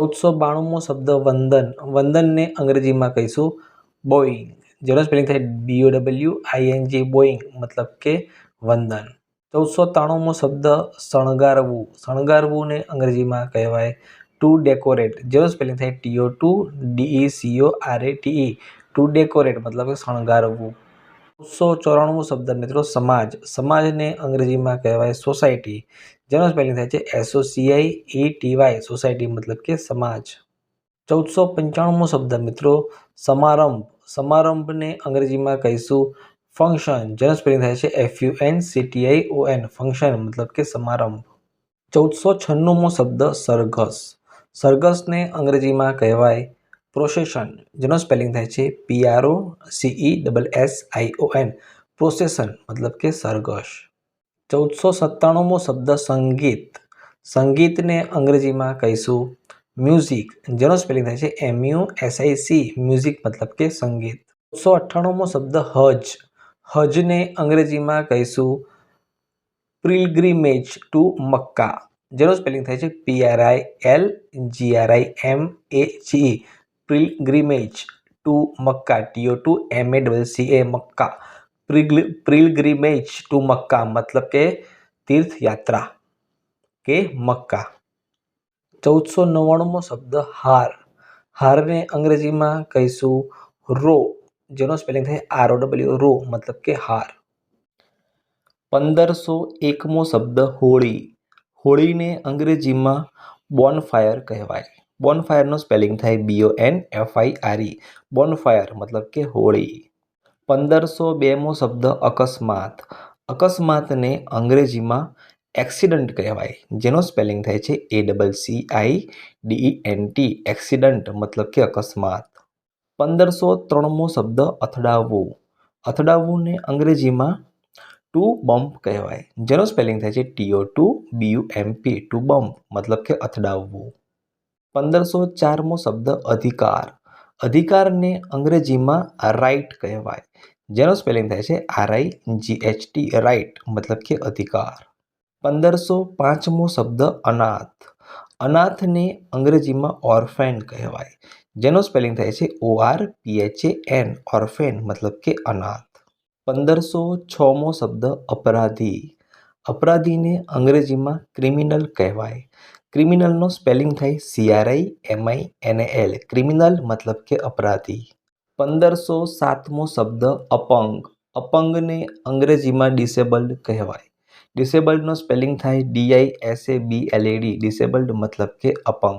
1492મો શબ્દ વંદન. વંદનને અંગ્રેજીમાં કહીશું બોઈંગ, જેનો સ્પેલિંગ થાય BOWING, બોઈંગ મતલબ કે વંદન. 1493મો શબ્દ શણગારવું. શણગારવુંને અંગ્રેજીમાં કહેવાય ટુ ડેકોરેટ, જેનો સ્પેલિંગ થાય TODECORATE, ટુ ડેકોરેટ મતલબ કે શણગારવું. 1494મો શબ્દ મિત્રો સમાજ. સમાજને અંગ્રેજીમાં કહેવાય સોસાયટી, જેનો સ્પેલિંગ થાય છે SOCIETY, સોસાયટી મતલબ કે સમાજ. 1495મો શબ્દ મિત્રો સમારંભ. સમારંભને અંગ્રેજીમાં કહીશું ફંક્શન, જેનો સ્પેલિંગ થાય છે FUNCTION, ફંક્શન મતલબ કે સમારંભ. 1496મો શબ્દ સરઘસ. સરઘસને અંગ્રેજીમાં કહેવાય પ્રોસેશન, જેનો સ્પેલિંગ થાય છે PROCESSION, પ્રોસેશન મતલબ કે સરઘસ. 1497મો શબ્દ સંગીત. સંગીતને અંગ્રેજીમાં કહીશું મ્યુઝિક, જેનો સ્પેલિંગ થાય છે MUSIC, મ્યુઝિક મતલબ કે સંગીત. 1498મો શબ્દ હજ. હજને અંગ્રેજીમાં કહીશું પિલગ્રીમેજ ટુ મક્કા, જેનો સ્પેલિંગ થાય છે PRILGRIMAGE, pilgrimage to Mecca, TO2MACCA, Mecca. Pilgrimage to Mecca મતલબ કે તીર્થયાત્રા કે મક્કા. 1499મો શબ્દ હાર. હારને અંગ્રેજીમાં કહીશું રો, જેનો સ્પેલિંગ થાય ROW, રો મતલબ કે હાર. 1501મો શબ્દ હોળી. હોળીને અંગ્રેજીમાં બોનફાયર કહેવાય. બોનફાયરનો સ્પેલિંગ થાય BONFIRE, બોનફાયર મતલબ કે હોળી. 1502મો શબ્દ અકસ્માત. અકસ્માતને અંગ્રેજીમાં એક્સિડન્ટ કહેવાય, જેનો સ્પેલિંગ થાય છે ACCIDENT, એક્સિડન્ટ મતલબ કે અકસ્માત. 1503મો શબ્દ અથડાવવું. અથડાવવુંને અંગ્રેજીમાં ટુ બમ્પ કહેવાય, જેનો સ્પેલિંગ થાય છે TO2BUMP, ટુ બમ્પ મતલબ કે અથડાવવું. 1504મો શબ્દ અધિકાર. અધિકારને અંગ્રેજીમાં રાઇટ કહેવાય, જેનો સ્પેલિંગ થાય છે RIGHT, રાઇટ મતલબ કે અધિકાર. 1505મો શબ્દ અનાથ. અનાથને અંગ્રેજીમાં ઓર્ફેન કહેવાય, જેનો સ્પેલિંગ થાય છે ORPHAN, ઓર્ફેન મતલબ કે અનાથ. 1506મો શબ્દ અપરાધી. અપરાધીને અંગ્રેજીમાં ક્રિમિનલ કહેવાય. ક્રિમિનલનો સ્પેલિંગ થાય CRIMINAL, ક્રિમિનલ મતલબ કે અપરાધી. 1507મો શબ્દ અપંગ. અપંગને અંગ્રેજીમાં ડિસેબલ્ડ કહેવાય. ડિસેબલ્ડનો સ્પેલિંગ થાય DISABLED, ડિસેબલ્ડ મતલબ કે અપંગ.